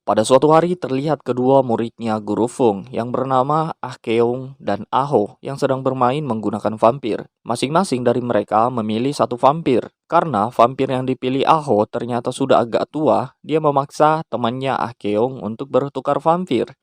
Pada suatu hari terlihat kedua muridnya Guru Feng yang bernama Ah Keong dan Aho yang sedang bermain menggunakan vampir. Masing-masing dari mereka memilih satu vampir. Karena vampir yang dipilih Aho ternyata sudah agak tua, dia memaksa temannya Ah Keong untuk bertukar vampir.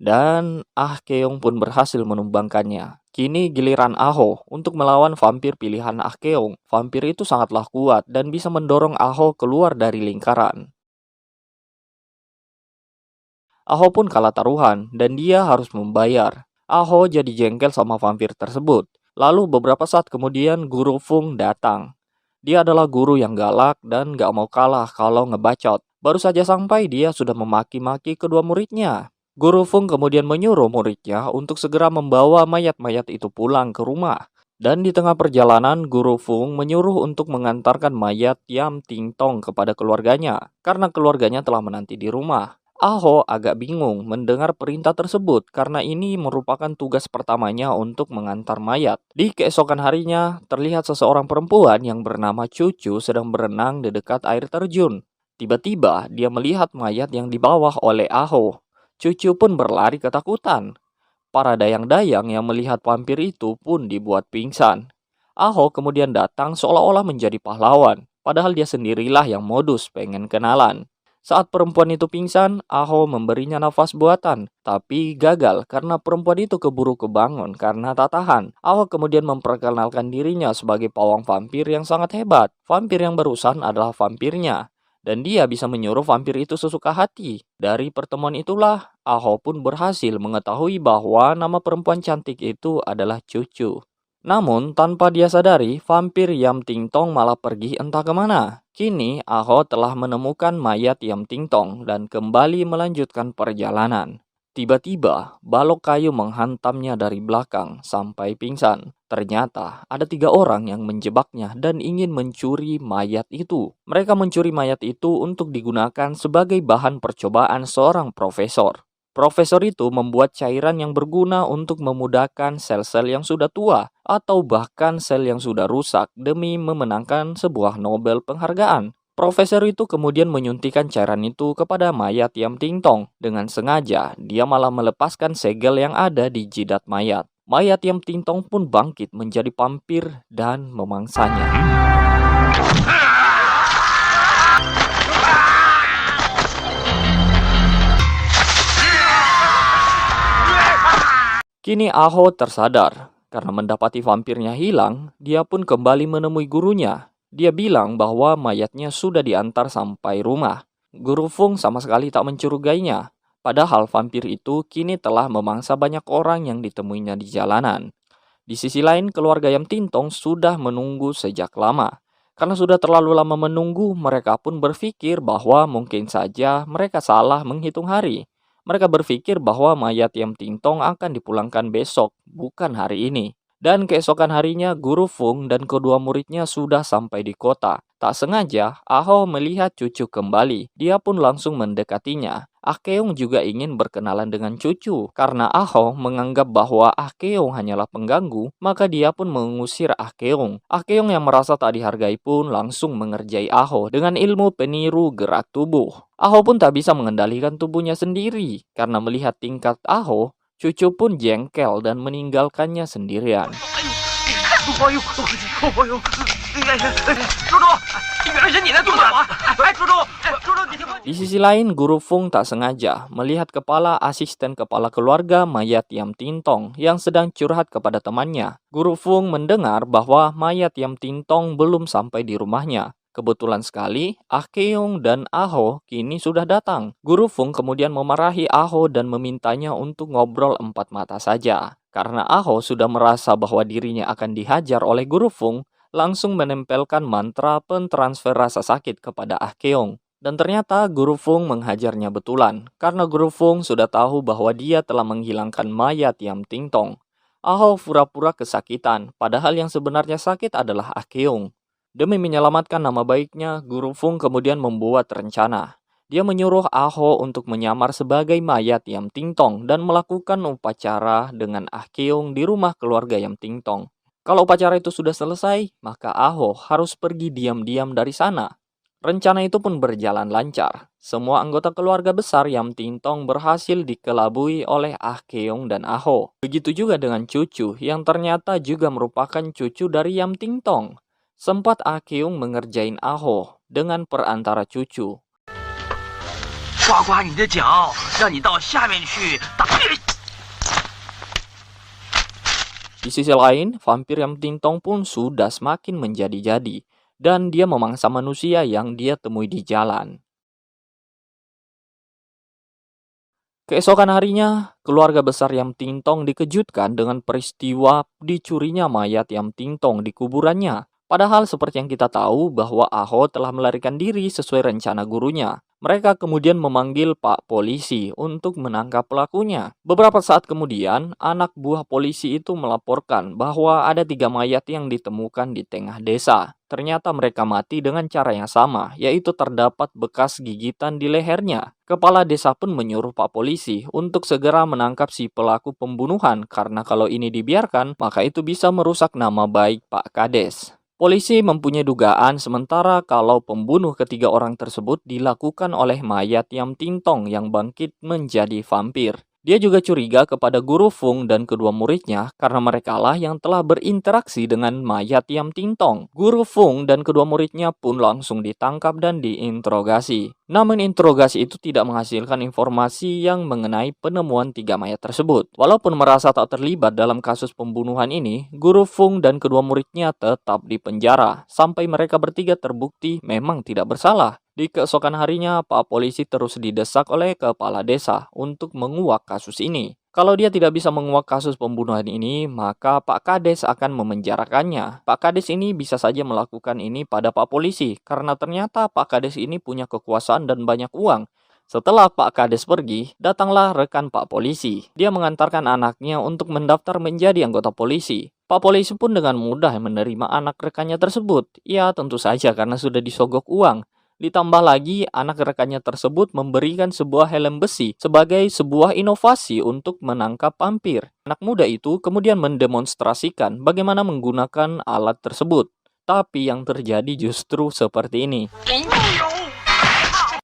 Dan Ah Keong pun berhasil menumbangkannya. Kini giliran Aho untuk melawan vampir pilihan Ah Keong. Vampir itu sangatlah kuat dan bisa mendorong Aho keluar dari lingkaran. Aho pun kalah taruhan dan dia harus membayar. Aho jadi jengkel sama vampir tersebut. Lalu beberapa saat kemudian Guru Feng datang. Dia adalah guru yang galak dan gak mau kalah kalau ngebacot. Baru saja sampai dia sudah memaki-maki kedua muridnya. Guru Feng kemudian menyuruh muridnya untuk segera membawa mayat-mayat itu pulang ke rumah. Dan di tengah perjalanan, Guru Feng menyuruh untuk mengantarkan mayat Yam Ting Tong kepada keluarganya, karena keluarganya telah menanti di rumah. Aho agak bingung mendengar perintah tersebut karena ini merupakan tugas pertamanya untuk mengantar mayat. Di keesokan harinya, terlihat seseorang perempuan yang bernama Cucu sedang berenang di dekat air terjun. Tiba-tiba, dia melihat mayat yang dibawa oleh Aho. Cucu pun berlari ketakutan. Para dayang-dayang yang melihat vampir itu pun dibuat pingsan. Aho kemudian datang seolah-olah menjadi pahlawan, padahal dia sendirilah yang modus pengen kenalan. Saat perempuan itu pingsan, Aho memberinya nafas buatan, tapi gagal karena perempuan itu keburu kebangun karena tak tahan. Aho kemudian memperkenalkan dirinya sebagai pawang vampir yang sangat hebat. Vampir yang barusan adalah vampirnya, dan dia bisa menyuruh vampir itu sesuka hati. Dari pertemuan itulah, Aho pun berhasil mengetahui bahwa nama perempuan cantik itu adalah Cucu. Namun, tanpa dia sadari, vampir Yam Ting Tong malah pergi entah kemana. Kini, Aho telah menemukan mayat Yam Ting Tong dan kembali melanjutkan perjalanan. Tiba-tiba, balok kayu menghantamnya dari belakang sampai pingsan. Ternyata, ada 3 orang yang menjebaknya dan ingin mencuri mayat itu. Mereka mencuri mayat itu untuk digunakan sebagai bahan percobaan seorang profesor. Profesor itu membuat cairan yang berguna untuk memudahkan sel-sel yang sudah tua atau bahkan sel yang sudah rusak demi memenangkan sebuah Nobel penghargaan. Profesor itu kemudian menyuntikkan cairan itu kepada mayat Yam Ting Tong. Dengan sengaja, dia malah melepaskan segel yang ada di jidat mayat. Mayat Yam Ting Tong pun bangkit menjadi vampir dan memangsanya. Kini Aho tersadar. Karena mendapati vampirnya hilang, dia pun kembali menemui gurunya. Dia bilang bahwa mayatnya sudah diantar sampai rumah. Guru Feng sama sekali tak mencurigainya. Padahal vampir itu kini telah memangsa banyak orang yang ditemuinya di jalanan. Di sisi lain, keluarga Yam Tintong sudah menunggu sejak lama. Karena sudah terlalu lama menunggu, mereka pun berpikir bahwa mungkin saja mereka salah menghitung hari. Mereka berpikir bahwa mayat Yam Tintong akan dipulangkan besok, bukan hari ini. Dan keesokan harinya, Guru Feng dan kedua muridnya sudah sampai di kota. Tak sengaja, Aho melihat Cucu kembali. Dia pun langsung mendekatinya. Ah Keong juga ingin berkenalan dengan Cucu. Karena Aho menganggap bahwa Ah Keong hanyalah pengganggu, maka dia pun mengusir Ah Keong. Ah Keong yang merasa tak dihargai pun langsung mengerjai Aho dengan ilmu peniru gerak tubuh. Aho pun tak bisa mengendalikan tubuhnya sendiri. Karena melihat tingkat Aho, Cucu pun jengkel dan meninggalkannya sendirian. Di sisi lain, Guru Feng tak sengaja melihat kepala asisten kepala keluarga mayat Yam Tintong yang sedang curhat kepada temannya. Guru Feng mendengar bahwa mayat Yam Tintong belum sampai di rumahnya. Kebetulan sekali, Ah Keong dan Aho kini sudah datang. Guru Feng kemudian memarahi Aho dan memintanya untuk ngobrol 4 mata saja. Karena Aho sudah merasa bahwa dirinya akan dihajar oleh Guru Feng, langsung menempelkan mantra pentransfer rasa sakit kepada Ah Keong. Dan ternyata Guru Feng menghajarnya betulan, karena Guru Feng sudah tahu bahwa dia telah menghilangkan mayat Yam Ting Tong. Aho pura-pura kesakitan, padahal yang sebenarnya sakit adalah Ah Keong. Demi menyelamatkan nama baiknya, Guru Feng kemudian membuat rencana. Dia menyuruh Aho untuk menyamar sebagai mayat Yam Tingtong dan melakukan upacara dengan Ah Keong di rumah keluarga Yam Tingtong. Kalau upacara itu sudah selesai, maka Aho harus pergi diam-diam dari sana. Rencana itu pun berjalan lancar. Semua anggota keluarga besar Yam Tingtong berhasil dikelabui oleh Ah Keong dan Aho. Begitu juga dengan cucu yang ternyata juga merupakan cucu dari Yam Tingtong. Sempat Ah Keong mengerjain Aho dengan perantara cucu. 刮刮你的脚，让你到下面去打。 Di sisi lain, vampir Yam Tingtong pun sudah semakin menjadi-jadi, dan dia memangsa manusia yang dia temui di jalan. Keesokan harinya, keluarga besar Yam Tingtong dikejutkan dengan peristiwa dicurinya mayat Yam Tingtong di kuburannya. Padahal seperti yang kita tahu bahwa Aho telah melarikan diri sesuai rencana gurunya. Mereka kemudian memanggil Pak Polisi untuk menangkap pelakunya. Beberapa saat kemudian, anak buah polisi itu melaporkan bahwa ada 3 mayat yang ditemukan di tengah desa. Ternyata mereka mati dengan cara yang sama, yaitu terdapat bekas gigitan di lehernya. Kepala desa pun menyuruh Pak Polisi untuk segera menangkap si pelaku pembunuhan, karena kalau ini dibiarkan, maka itu bisa merusak nama baik Pak Kades. Polisi mempunyai dugaan sementara kalau pembunuh ketiga orang tersebut dilakukan oleh mayat Yam Tingtong yang bangkit menjadi vampir. Dia juga curiga kepada Guru Fung dan kedua muridnya karena merekalah yang telah berinteraksi dengan mayat Yam Tingtong. Guru Fung dan kedua muridnya pun langsung ditangkap dan diinterogasi. Namun interogasi itu tidak menghasilkan informasi yang mengenai penemuan 3 mayat tersebut. Walaupun merasa tak terlibat dalam kasus pembunuhan ini, Guru Fung dan kedua muridnya tetap dipenjara sampai mereka bertiga terbukti memang tidak bersalah. Di keesokan harinya, Pak Polisi terus didesak oleh kepala desa untuk menguak kasus ini. Kalau dia tidak bisa menguak kasus pembunuhan ini, maka Pak Kades akan memenjarakannya. Pak Kades ini bisa saja melakukan ini pada Pak Polisi, karena ternyata Pak Kades ini punya kekuasaan dan banyak uang. Setelah Pak Kades pergi, datanglah rekan Pak Polisi. Dia mengantarkan anaknya untuk mendaftar menjadi anggota polisi. Pak Polisi pun dengan mudah menerima anak rekannya tersebut. Ya, tentu saja karena sudah disogok uang. Ditambah lagi, anak rekannya tersebut memberikan sebuah helm besi sebagai sebuah inovasi untuk menangkap vampir. Anak muda itu kemudian mendemonstrasikan bagaimana menggunakan alat tersebut. Tapi yang terjadi justru seperti ini.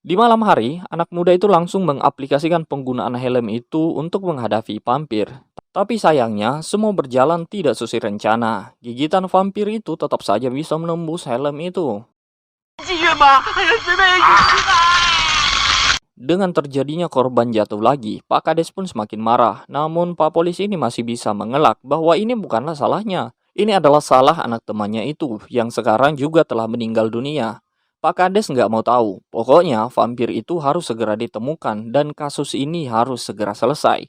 Di malam hari, anak muda itu langsung mengaplikasikan penggunaan helm itu untuk menghadapi vampir. Tapi sayangnya, semua berjalan tidak sesuai rencana. Gigitan vampir itu tetap saja bisa menembus helm itu. Dengan terjadinya korban jatuh lagi, Pak Kades pun semakin marah. Namun Pak Polisi ini masih bisa mengelak bahwa ini bukanlah salahnya. Ini adalah salah anak temannya itu yang sekarang juga telah meninggal dunia. Pak Kades nggak mau tahu. Pokoknya vampir itu harus segera ditemukan dan kasus ini harus segera selesai.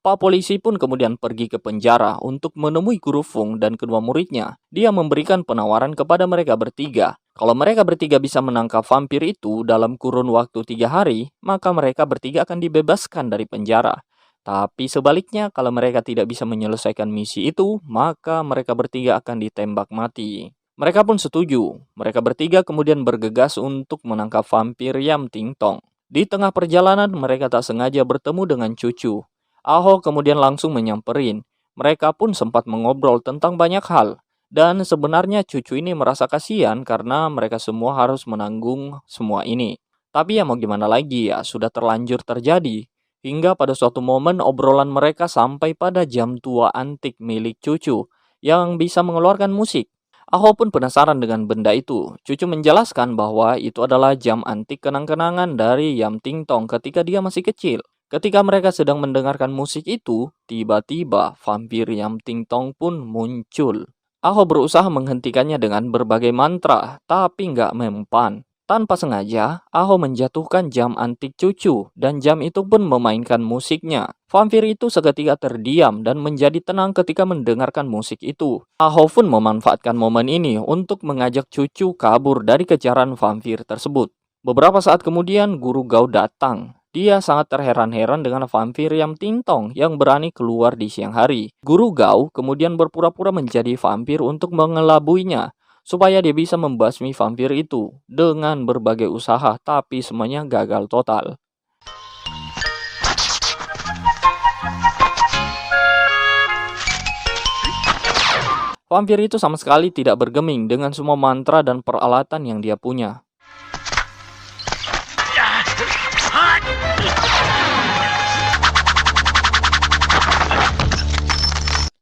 Pak Polisi pun kemudian pergi ke penjara untuk menemui Guru Fung dan kedua muridnya. Dia memberikan penawaran kepada mereka bertiga. Kalau mereka bertiga bisa menangkap vampir itu dalam kurun waktu 3 hari, maka mereka bertiga akan dibebaskan dari penjara. Tapi sebaliknya, kalau mereka tidak bisa menyelesaikan misi itu, maka mereka bertiga akan ditembak mati. Mereka pun setuju. Mereka bertiga kemudian bergegas untuk menangkap vampir Yam Tingtong. Di tengah perjalanan, mereka tak sengaja bertemu dengan cucu. Aho kemudian langsung menyamperin. Mereka pun sempat mengobrol tentang banyak hal. Dan sebenarnya cucu ini merasa kasihan karena mereka semua harus menanggung semua ini. Tapi ya mau gimana lagi ya, sudah terlanjur terjadi. Hingga pada suatu momen obrolan mereka sampai pada jam tua antik milik cucu yang bisa mengeluarkan musik. Aho pun penasaran dengan benda itu. Cucu menjelaskan bahwa itu adalah jam antik kenang-kenangan dari Yam Tingtong ketika dia masih kecil. Ketika mereka sedang mendengarkan musik itu, tiba-tiba vampir Yam Tingtong pun muncul. Aho berusaha menghentikannya dengan berbagai mantra, tapi nggak mempan. Tanpa sengaja, Aho menjatuhkan jam antik cucu, dan jam itu pun memainkan musiknya. Vampir itu seketika terdiam dan menjadi tenang ketika mendengarkan musik itu. Aho pun memanfaatkan momen ini untuk mengajak cucu kabur dari kejaran vampir tersebut. Beberapa saat kemudian, Guru Gao datang. Dia sangat terheran-heran dengan vampir Yam Tingtong yang berani keluar di siang hari. Guru Gao kemudian berpura-pura menjadi vampir untuk mengelabuinya. supaya dia bisa membasmi vampir itu dengan berbagai usaha, tapi semuanya gagal total. Vampir itu sama sekali tidak bergeming dengan semua mantra dan peralatan yang dia punya.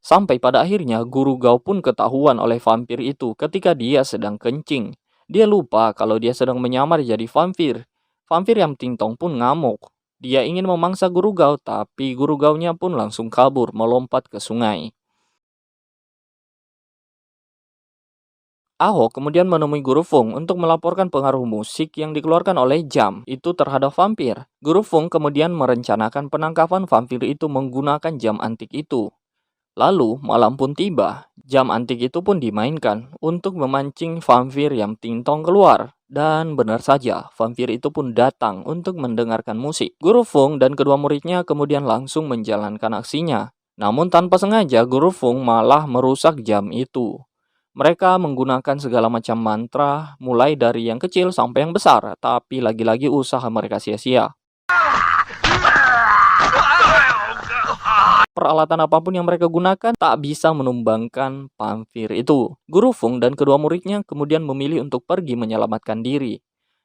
Sampai pada akhirnya Guru Gao pun ketahuan oleh vampir itu ketika dia sedang kencing. Dia lupa kalau dia sedang menyamar jadi vampir. Vampir yang Tintong pun ngamuk. Dia ingin memangsa Guru Gao, tapi Guru Gao-nya pun langsung kabur melompat ke sungai. Aho kemudian menemui Guru Feng untuk melaporkan pengaruh musik yang dikeluarkan oleh jam itu terhadap vampir. Guru Feng kemudian merencanakan penangkapan vampir itu menggunakan jam antik itu. Lalu malam pun tiba, jam antik itu pun dimainkan untuk memancing vampir yang Tintong keluar. Dan benar saja, vampir itu pun datang untuk mendengarkan musik. Guru Feng dan kedua muridnya kemudian langsung menjalankan aksinya. Namun tanpa sengaja, Guru Feng malah merusak jam itu. Mereka menggunakan segala macam mantra, mulai dari yang kecil sampai yang besar, tapi lagi-lagi usaha mereka sia-sia. Peralatan apapun yang mereka gunakan tak bisa menumbangkan vampir itu. Guru Feng dan kedua muridnya kemudian memilih untuk pergi menyelamatkan diri.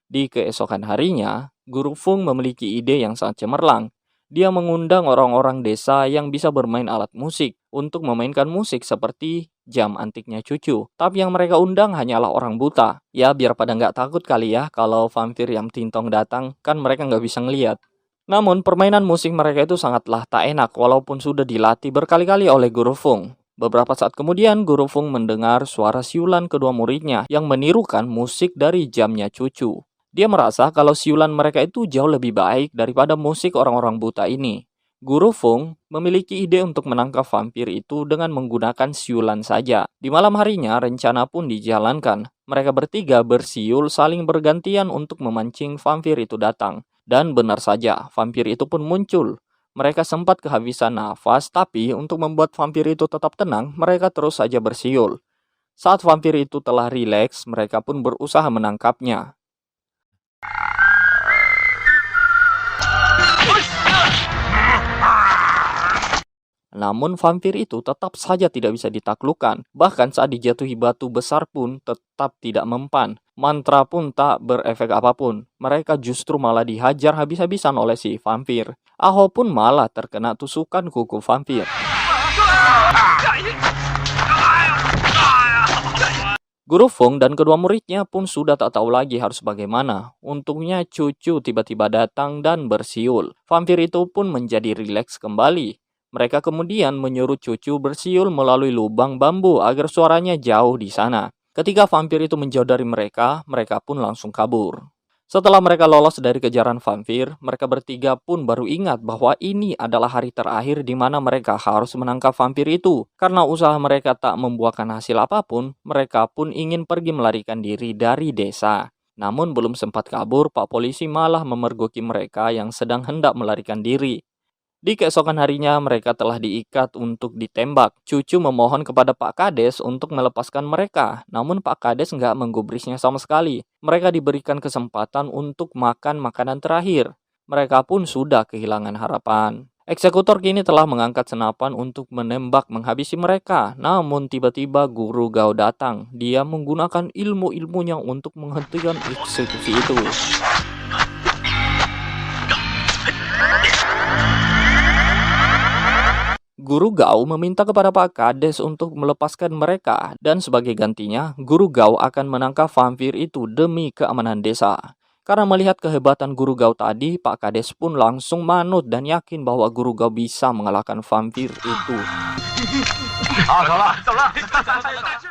Di keesokan harinya, Guru Feng memiliki ide yang sangat cemerlang. Dia mengundang orang-orang desa yang bisa bermain alat musik untuk memainkan musik seperti jam antiknya cucu. Tapi yang mereka undang hanyalah orang buta. Ya biar pada nggak takut kali ya kalau vampir yang Tintong datang, kan mereka nggak bisa ngeliat. Namun permainan musik mereka itu sangatlah tak enak walaupun sudah dilatih berkali-kali oleh Guru Feng. Beberapa saat kemudian Guru Feng mendengar suara siulan kedua muridnya yang menirukan musik dari jamnya cucu. Dia merasa kalau siulan mereka itu jauh lebih baik daripada musik orang-orang buta ini. Guru Feng memiliki ide untuk menangkap vampir itu dengan menggunakan siulan saja. Di malam harinya rencana pun dijalankan. Mereka bertiga bersiul saling bergantian untuk memancing vampir itu datang. Dan benar saja, vampir itu pun muncul. Mereka sempat kehabisan nafas, tapi untuk membuat vampir itu tetap tenang, mereka terus saja bersiul. Saat vampir itu telah rileks, mereka pun berusaha menangkapnya. Namun vampir itu tetap saja tidak bisa ditaklukkan. Bahkan saat dijatuhi batu besar pun tetap tidak mempan. Mantra pun tak berefek apapun. Mereka justru malah dihajar habis-habisan oleh si vampir. Aho pun malah terkena tusukan kuku vampir. Guru Feng dan kedua muridnya pun sudah tak tahu lagi harus bagaimana. Untungnya cucu tiba-tiba datang dan bersiul. Vampir itu pun menjadi rileks kembali. Mereka kemudian menyuruh cucu bersiul melalui lubang bambu agar suaranya jauh di sana. Ketika vampir itu menjauh dari mereka, mereka pun langsung kabur. Setelah mereka lolos dari kejaran vampir, mereka bertiga pun baru ingat bahwa ini adalah hari terakhir di mana mereka harus menangkap vampir itu. Karena usaha mereka tak membuahkan hasil apapun, mereka pun ingin pergi melarikan diri dari desa. Namun belum sempat kabur, Pak Polisi malah memergoki mereka yang sedang hendak melarikan diri. Di keesokan harinya mereka telah diikat untuk ditembak. Cucu memohon kepada Pak Kades untuk melepaskan mereka. Namun Pak Kades nggak menggubrisnya sama sekali. Mereka diberikan kesempatan untuk makan makanan terakhir. Mereka pun sudah kehilangan harapan. Eksekutor kini telah mengangkat senapan untuk menembak menghabisi mereka. Namun tiba-tiba Guru Gao datang. Dia menggunakan ilmu-ilmunya untuk menghentikan eksekusi itu. Guru Gao meminta kepada Pak Kades untuk melepaskan mereka dan sebagai gantinya, Guru Gao akan menangkap vampir itu demi keamanan desa. Karena melihat kehebatan Guru Gao tadi, Pak Kades pun langsung manut dan yakin bahwa Guru Gao bisa mengalahkan vampir itu.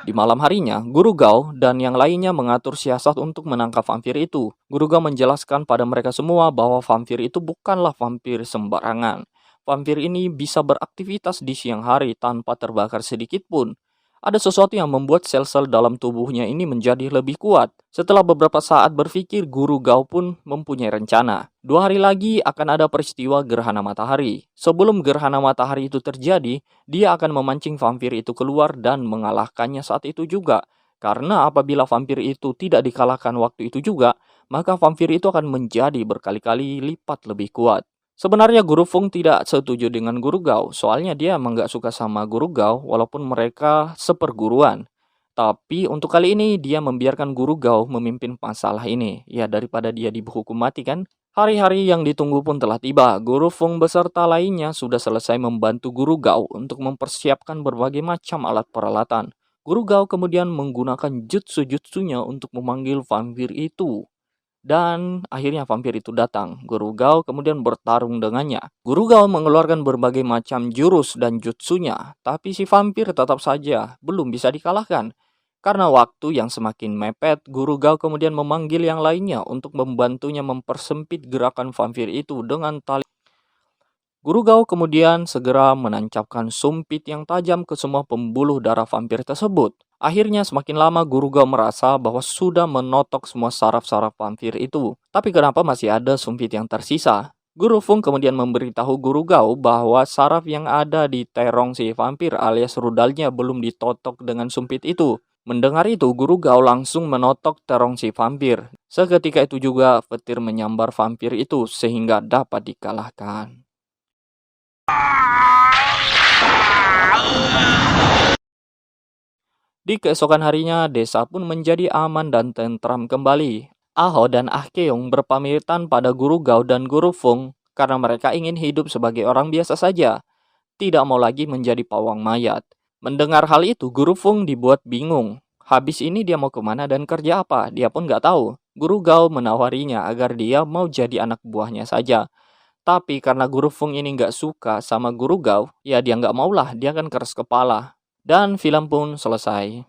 Di malam harinya, Guru Gao dan yang lainnya mengatur siasat untuk menangkap vampir itu. Guru Gao menjelaskan pada mereka semua bahwa vampir itu bukanlah vampir sembarangan. Vampir ini bisa beraktivitas di siang hari tanpa terbakar sedikit pun. Ada sesuatu yang membuat sel-sel dalam tubuhnya ini menjadi lebih kuat. Setelah beberapa saat berpikir, Guru Gao pun mempunyai rencana. 2 hari lagi akan ada peristiwa gerhana matahari. Sebelum gerhana matahari itu terjadi, dia akan memancing vampir itu keluar dan mengalahkannya saat itu juga. Karena apabila vampir itu tidak dikalahkan waktu itu juga, maka vampir itu akan menjadi berkali-kali lipat lebih kuat. Sebenarnya Guru Feng tidak setuju dengan Guru Gao, soalnya dia emang gak suka sama Guru Gao walaupun mereka seperguruan. Tapi untuk kali ini dia membiarkan Guru Gao memimpin masalah ini. Ya daripada dia dihukum mati kan. Hari-hari yang ditunggu pun telah tiba. Guru Feng beserta lainnya sudah selesai membantu Guru Gao untuk mempersiapkan berbagai macam alat peralatan. Guru Gao kemudian menggunakan jutsu-jutsunya untuk memanggil vampir itu. Dan akhirnya vampir itu datang. Guru Gao kemudian bertarung dengannya. Guru Gao mengeluarkan berbagai macam jurus dan jutsunya. Tapi si vampir tetap saja belum bisa dikalahkan. Karena waktu yang semakin mepet, Guru Gao kemudian memanggil yang lainnya untuk membantunya mempersempit gerakan vampir itu dengan tali. Guru Gao kemudian segera menancapkan sumpit yang tajam ke semua pembuluh darah vampir tersebut. Akhirnya semakin lama Guru Gao merasa bahwa sudah menotok semua saraf-saraf vampir itu. Tapi kenapa masih ada sumpit yang tersisa? Guru Feng kemudian memberitahu Guru Gao bahwa saraf yang ada di terong si vampir alias rudalnya belum ditotok dengan sumpit itu. Mendengar itu, Guru Gao langsung menotok terong si vampir. Seketika itu juga petir menyambar vampir itu sehingga dapat dikalahkan. Di keesokan harinya, desa pun menjadi aman dan tentram kembali. Aho dan Ah Keong berpamitan pada Guru Gao dan Guru Feng karena mereka ingin hidup sebagai orang biasa saja, tidak mau lagi menjadi pawang mayat. Mendengar hal itu, Guru Feng dibuat bingung. Habis ini dia mau kemana dan kerja apa, dia pun nggak tahu. Guru Gao menawarinya agar dia mau jadi anak buahnya saja. Tapi karena Guru Feng ini nggak suka sama Guru Gao, ya dia nggak maulah, dia kan keras kepala. Dan film pun selesai.